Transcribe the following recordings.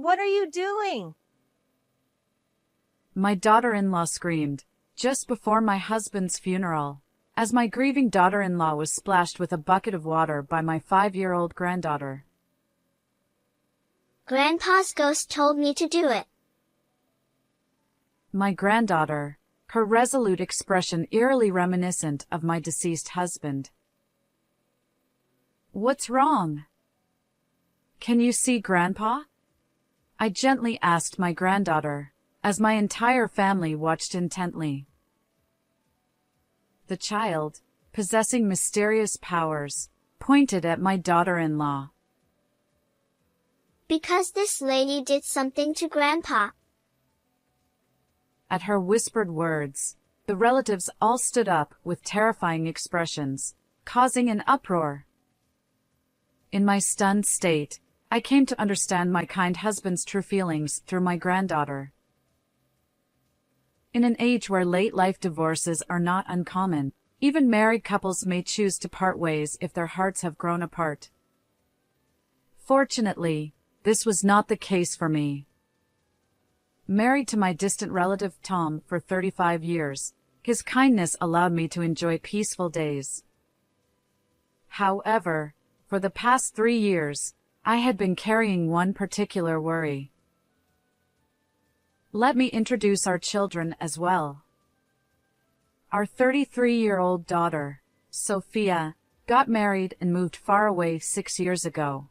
What are you doing? My daughter-in-law screamed, just before my husband's funeral, as my grieving daughter-in-law was splashed with a bucket of water by my 5-year-old granddaughter. Grandpa's ghost told me to do it. My granddaughter, her resolute expression eerily reminiscent of my deceased husband. What's wrong? Can you see Grandpa? I gently asked my granddaughter, as my entire family watched intently. The child, possessing mysterious powers, pointed at my daughter-in-law. Because this lady did something to Grandpa. At her whispered words, the relatives all stood up with terrifying expressions, causing an uproar. In my stunned state, I came to understand my kind husband's true feelings through my granddaughter. In an age where late-life divorces are not uncommon, even married couples may choose to part ways if their hearts have grown apart. Fortunately, this was not the case for me. Married to my distant relative Tom for 35 years, his kindness allowed me to enjoy peaceful days. However, for the past 3 years, I had been carrying one particular worry. Let me introduce our children as well. Our 33-year-old daughter, Sophia, got married and moved far away 6 years ago.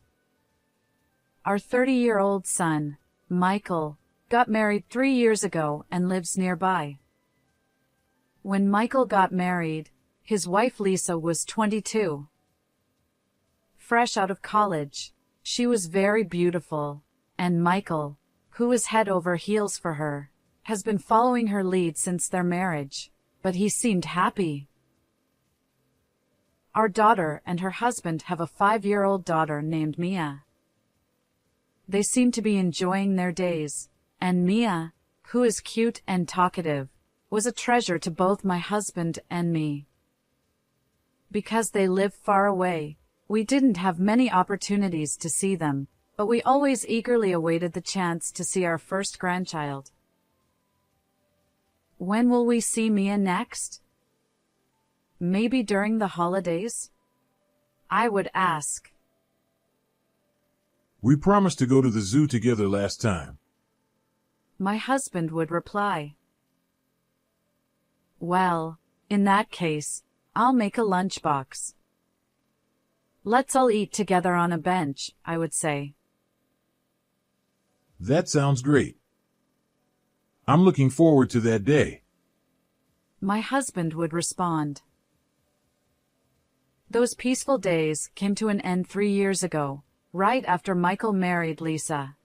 Our 30-year-old son, Michael, got married 3 years ago and lives nearby. When Michael got married, his wife Lisa was 22. Fresh out of college, she was very beautiful, and Michael, who was head over heels for her, has been following her lead since their marriage, but he seemed happy. Our daughter and her husband have a 5-year-old daughter named Mia. They seem to be enjoying their days, and Mia, who is cute and talkative, was a treasure to both my husband and me. Because they live far away, we didn't have many opportunities to see them, but we always eagerly awaited the chance to see our first grandchild. When will we see Mia next? Maybe during the holidays? I would ask. We promised to go to the zoo together last time. My husband would reply. Well, in that case, I'll make a lunchbox. Let's all eat together on a bench, I would say. That sounds great. I'm looking forward to that day. My husband would respond. Those peaceful days came to an end 3 years ago, right after Michael married Lisa.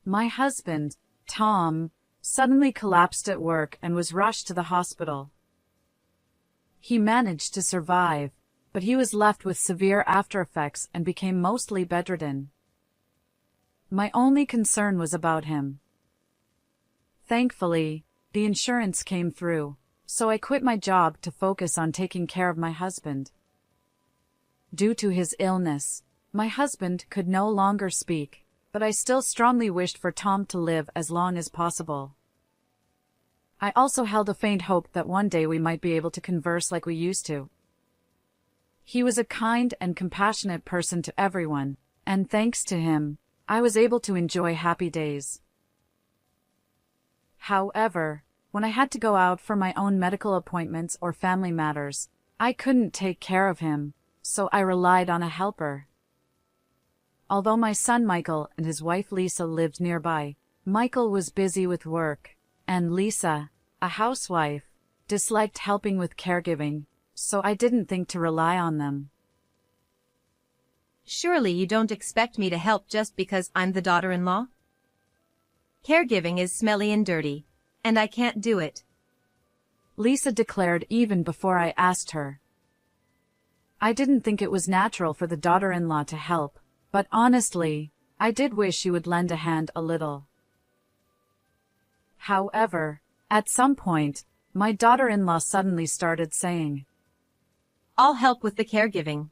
My husband, Tom, suddenly collapsed at work and was rushed to the hospital. He managed to survive, but he was left with severe aftereffects and became mostly bedridden. My only concern was about him. Thankfully, the insurance came through, so I quit my job to focus on taking care of my husband. Due to his illness, my husband could no longer speak, but I still strongly wished for Tom to live as long as possible. I also held a faint hope that one day we might be able to converse like we used to. He was a kind and compassionate person to everyone, and thanks to him, I was able to enjoy happy days. However, when I had to go out for my own medical appointments or family matters, I couldn't take care of him, so I relied on a helper. Although my son Michael and his wife Lisa lived nearby, Michael was busy with work, and Lisa, a housewife, disliked helping with caregiving, so I didn't think to rely on them. Surely you don't expect me to help just because I'm the daughter-in-law? Caregiving is smelly and dirty, and I can't do it. Lisa declared even before I asked her. I didn't think it was natural for the daughter-in-law to help, but honestly, I did wish she would lend a hand a little. However, at some point, my daughter-in-law suddenly started saying, I'll help with the caregiving.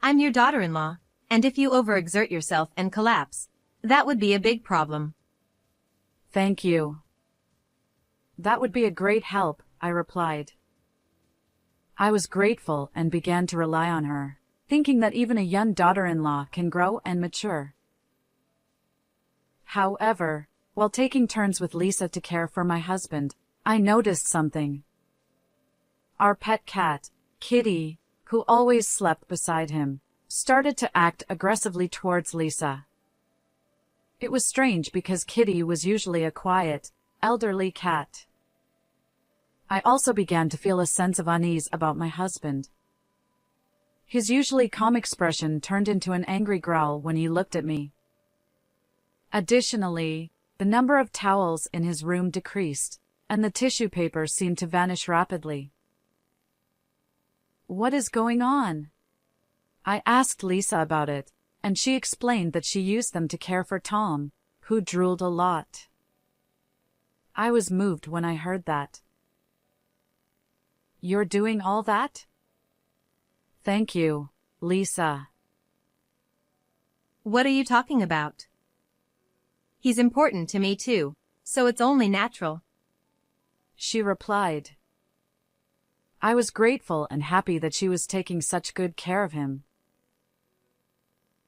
I'm your daughter-in-law, And if you overexert yourself and collapse, that would be a big problem. Thank you. That would be a great help, I replied. I was grateful and began to rely on her, thinking that even a young daughter-in-law can grow and mature. However, while taking turns with Lisa to care for my husband, I noticed something. Our pet cat, Kitty, who always slept beside him, started to act aggressively towards Lisa. It was strange because Kitty was usually a quiet, elderly cat. I also began to feel a sense of unease about my husband. His usually calm expression turned into an angry growl when he looked at me. Additionally, the number of towels in his room decreased, and the tissue paper seemed to vanish rapidly. What is going on? I asked Lisa about it, and she explained that she used them to care for Tom, who drooled a lot. I was moved when I heard that. You're doing all that? Thank you, Lisa. What are you talking about? He's important to me too, so it's only natural. She replied. I was grateful and happy that she was taking such good care of him.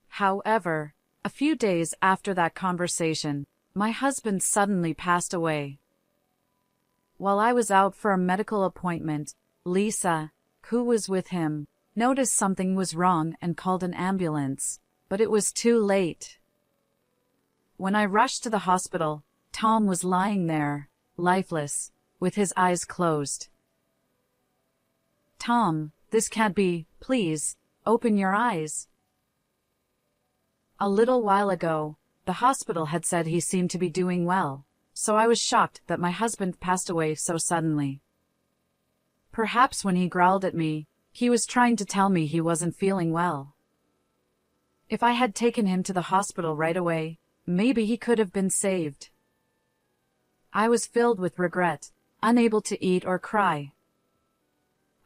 However, a few days after that conversation, my husband suddenly passed away. While I was out for a medical appointment, Lisa, who was with him, noticed something was wrong and called an ambulance, but it was too late. When I rushed to the hospital, Tom was lying there, lifeless, with his eyes closed. Tom, this can't be, please, open your eyes. A little while ago, the hospital had said he seemed to be doing well, so I was shocked that my husband passed away so suddenly. Perhaps when he growled at me, he was trying to tell me he wasn't feeling well. If I had taken him to the hospital right away, maybe he could have been saved. I was filled with regret, unable to eat or cry.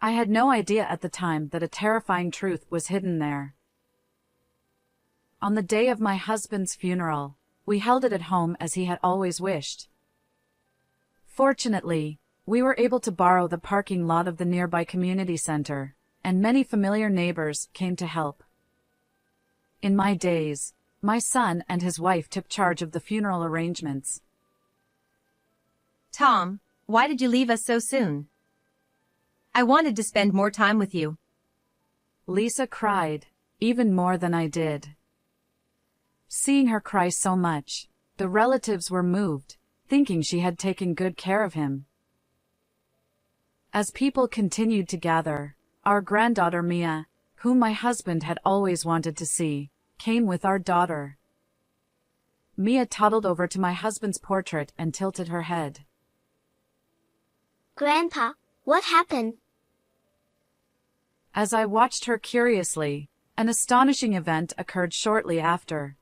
I had no idea at the time that a terrifying truth was hidden there. On the day of my husband's funeral, we held it at home as he had always wished. Fortunately, we were able to borrow the parking lot of the nearby community center, and many familiar neighbors came to help. In my days, my son and his wife took charge of the funeral arrangements. Tom, why did you leave us so soon? I wanted to spend more time with you. Lisa cried, even more than I did. Seeing her cry so much, the relatives were moved, thinking she had taken good care of him. As people continued to gather, our granddaughter Mia, whom my husband had always wanted to see, came with our daughter. Mia toddled over to my husband's portrait and tilted her head. Grandpa, what happened? As I watched her curiously, an astonishing event occurred shortly after.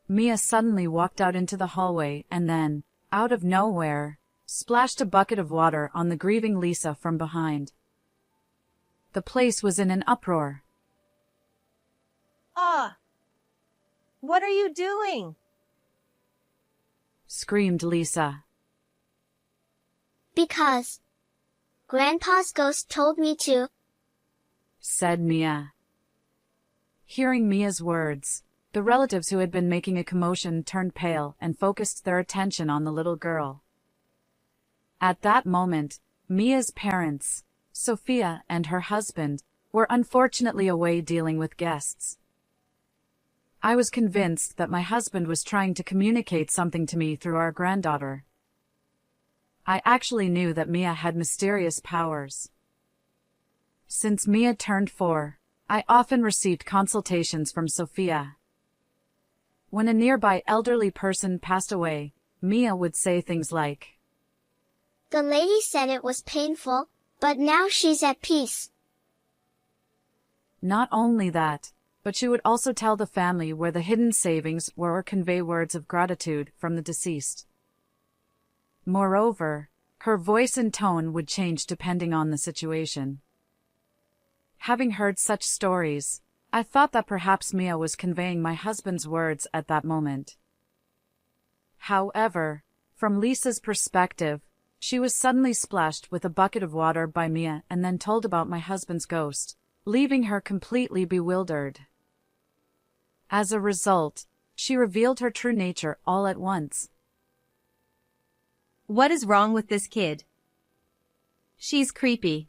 Mia suddenly walked out into the hallway and then, out of nowhere, splashed a bucket of water on the grieving Lisa from behind. The place was in an uproar. Ah! What are you doing? Screamed Lisa. Because Grandpa's ghost told me to, said Mia. Hearing Mia's words, the relatives who had been making a commotion turned pale and focused their attention on the little girl. At that moment, Mia's parents, Sophia and her husband, were unfortunately away dealing with guests. I was convinced that my husband was trying to communicate something to me through our granddaughter. I actually knew that Mia had mysterious powers. Since Mia turned 4, I often received consultations from Sophia. When a nearby elderly person passed away, Mia would say things like, "The lady said it was painful, but now she's at peace." Not only that, but she would also tell the family where the hidden savings were or convey words of gratitude from the deceased. Moreover, her voice and tone would change depending on the situation. Having heard such stories, I thought that perhaps Mia was conveying my husband's words at that moment. However, from Lisa's perspective, she was suddenly splashed with a bucket of water by Mia and then told about my husband's ghost, leaving her completely bewildered. As a result, she revealed her true nature all at once. What is wrong with this kid? She's creepy.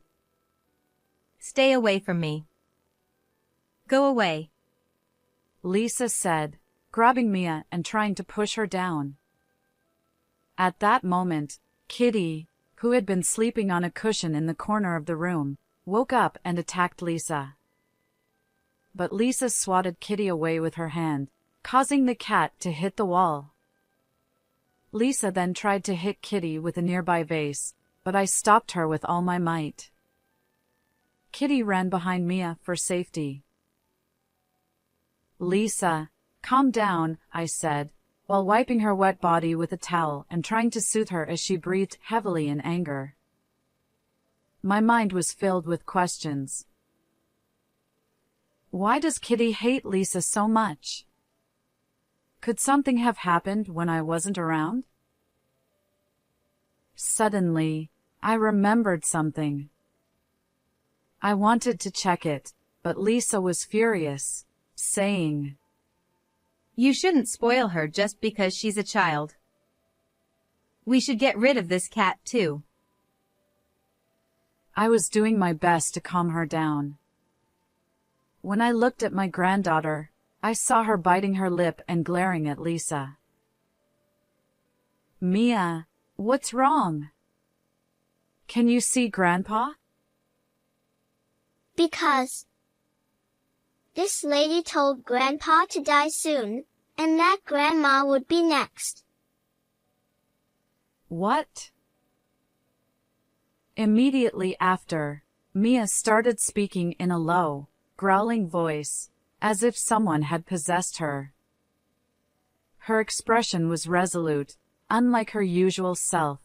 Stay away from me. Go away, Lisa said, grabbing Mia and trying to push her down. At that moment, Kitty, who had been sleeping on a cushion in the corner of the room, woke up and attacked Lisa. But Lisa swatted Kitty away with her hand, causing the cat to hit the wall. Lisa then tried to hit Kitty with a nearby vase, but I stopped her with all my might. Kitty ran behind Mia for safety. Lisa, calm down, I said, while wiping her wet body with a towel and trying to soothe her as she breathed heavily in anger. My mind was filled with questions. Why does Kitty hate Lisa so much? Could something have happened when I wasn't around? Suddenly, I remembered something. I wanted to check it, but Lisa was furious, saying, You shouldn't spoil her just because she's a child. We should get rid of this cat too. I was doing my best to calm her down. When I looked at my granddaughter, I saw her biting her lip and glaring at Lisa. Mia, what's wrong? Can you see Grandpa? Because this lady told Grandpa to die soon, and that Grandma would be next. What? Immediately after, Mia started speaking in a low, growling voice, as if someone had possessed her. Her expression was resolute, unlike her usual self,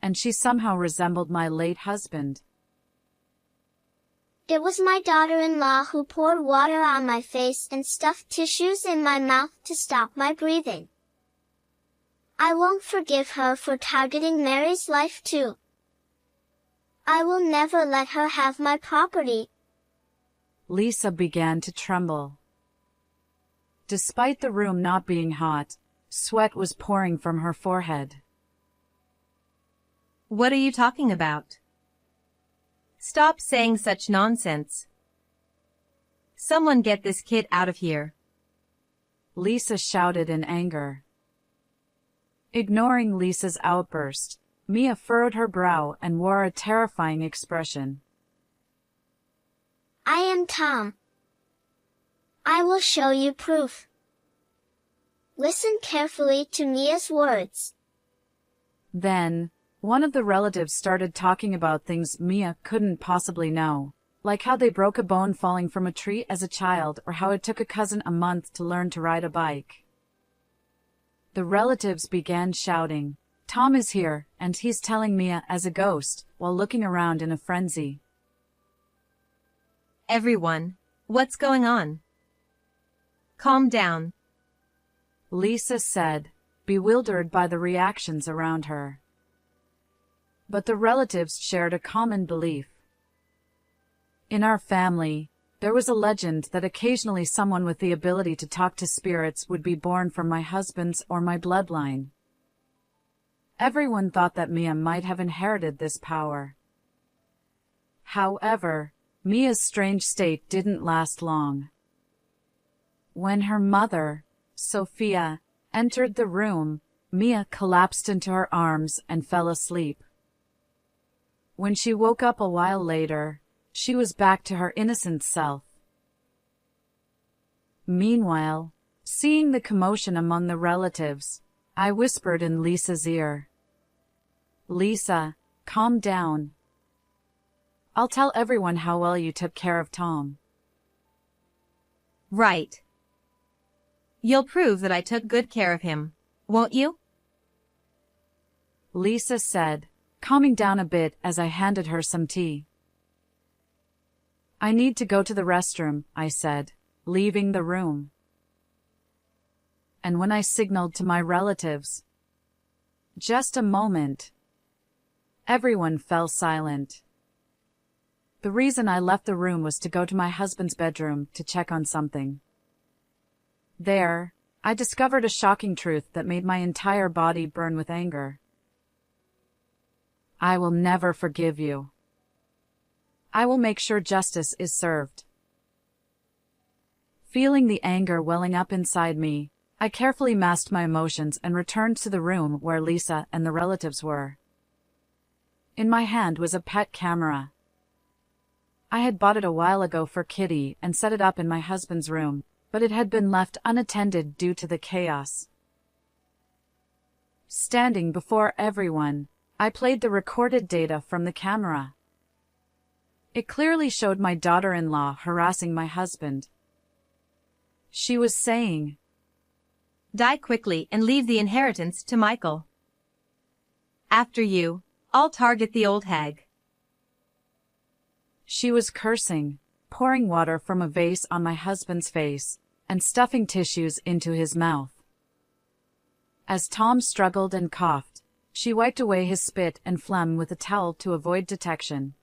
and she somehow resembled my late husband. It was my daughter-in-law who poured water on my face and stuffed tissues in my mouth to stop my breathing. I won't forgive her for targeting Mary's life too. I will never let her have my property. Lisa began to tremble. Despite the room not being hot, sweat was pouring from her forehead. What are you talking about? Stop saying such nonsense. Someone get this kid out of here. Lisa shouted in anger. Ignoring Lisa's outburst, Mia furrowed her brow and wore a terrifying expression. I am Tom. I will show you proof. Listen carefully to Mia's words. Then, one of the relatives started talking about things Mia couldn't possibly know, like how they broke a bone falling from a tree as a child or how it took a cousin a month to learn to ride a bike. The relatives began shouting, Tom is here, and he's telling Mia as a ghost, while looking around in a frenzy. Everyone, what's going on? Calm down, Lisa said, bewildered by the reactions around her. But the relatives shared a common belief. In our family, there was a legend that occasionally someone with the ability to talk to spirits would be born from my husband's or my bloodline. Everyone thought that Mia might have inherited this power. However, Mia's strange state didn't last long. When her mother, Sophia, entered the room, Mia collapsed into her arms and fell asleep. When she woke up a while later, she was back to her innocent self. Meanwhile, seeing the commotion among the relatives, I whispered in Lisa's ear. Lisa, calm down. I'll tell everyone how well you took care of Tom. Right. You'll prove that I took good care of him, won't you? Lisa said, calming down a bit as I handed her some tea. I need to go to the restroom, I said, leaving the room. And when I signaled to my relatives, just a moment, everyone fell silent. The reason I left the room was to go to my husband's bedroom to check on something. There, I discovered a shocking truth that made my entire body burn with anger. I will never forgive you. I will make sure justice is served. Feeling the anger welling up inside me, I carefully masked my emotions and returned to the room where Lisa and the relatives were. In my hand was a pet camera. I had bought it a while ago for Kitty and set it up in my husband's room, but it had been left unattended due to the chaos. Standing before everyone, I played the recorded data from the camera. It clearly showed my daughter-in-law harassing my husband. She was saying, "Die quickly and leave the inheritance to Michael. After you, I'll target the old hag." She was cursing, pouring water from a vase on my husband's face, and stuffing tissues into his mouth. As Tom struggled and coughed, she wiped away his spit and phlegm with a towel to avoid detection.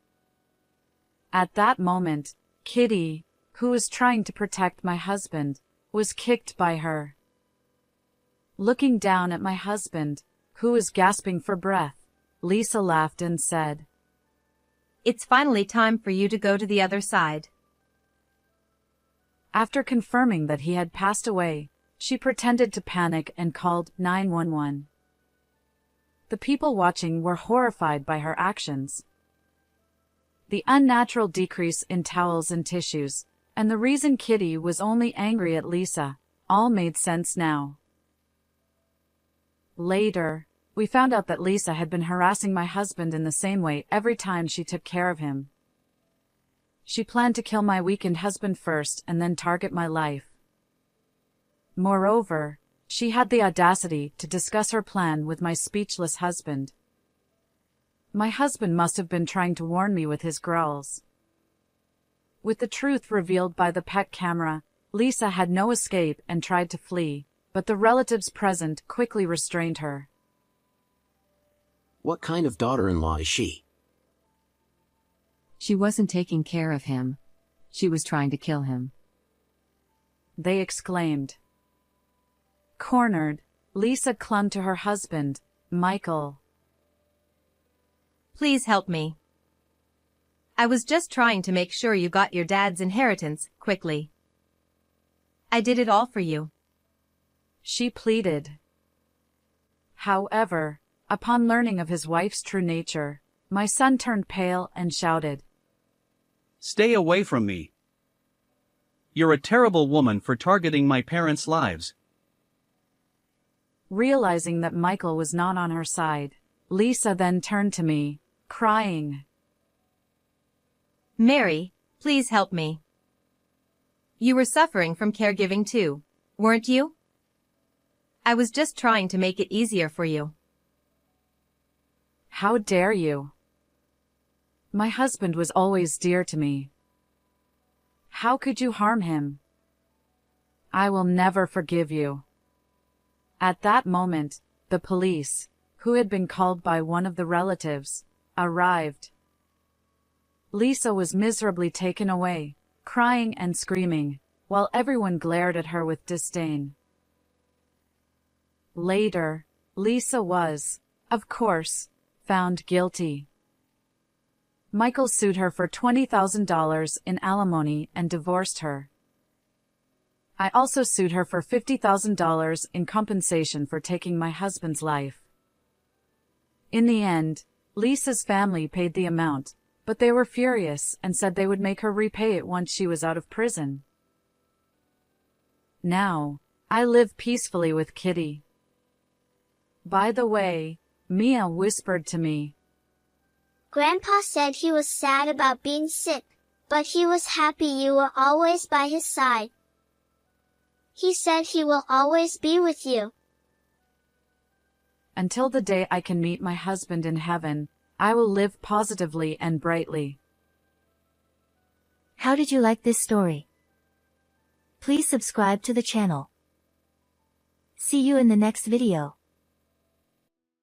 At that moment, Kitty, who was trying to protect my husband, was kicked by her. Looking down at my husband, who was gasping for breath, Lisa laughed and said, "It's finally time for you to go to the other side." After confirming that he had passed away, she pretended to panic and called 911. The people watching were horrified by her actions. The unnatural decrease in towels and tissues, and the reason Kitty was only angry at Lisa, all made sense now. Later, we found out that Lisa had been harassing my husband in the same way every time she took care of him. She planned to kill my weakened husband first and then target my life. Moreover, she had the audacity to discuss her plan with my speechless husband. My husband must have been trying to warn me with his growls. With the truth revealed by the pet camera, Lisa had no escape and tried to flee, but the relatives present quickly restrained her. What kind of daughter-in-law is she? She wasn't taking care of him. She was trying to kill him. They exclaimed. Cornered, Lisa clung to her husband, Michael. "Please help me. I was just trying to make sure you got your dad's inheritance quickly. I did it all for you," she pleaded. However, upon learning of his wife's true nature, my son turned pale and shouted, "Stay away from me. You're a terrible woman for targeting my parents' lives." Realizing that Michael was not on her side, Lisa then turned to me, crying, "Mary, please help me. You were suffering from caregiving too, weren't you? I was just trying to make it easier for you." How dare you? My husband was always dear to me. How could you harm him? I will never forgive you. At that moment, the police, who had been called by one of the relatives, arrived. Lisa was miserably taken away, crying and screaming, while everyone glared at her with disdain. Later, Lisa was, of course, found guilty. Michael sued her for $20,000 in alimony and divorced her. I also sued her for $50,000 in compensation for taking my husband's life. In the end, Lisa's family paid the amount, but they were furious and said they would make her repay it once she was out of prison. Now, I live peacefully with Kitty. By the way, Mia whispered to me, Grandpa said he was sad about being sick, but he was happy you were always by his side. He said he will always be with you. Until the day I can meet my husband in heaven, I will live positively and brightly. How did you like this story? Please subscribe to the channel. See you in the next video.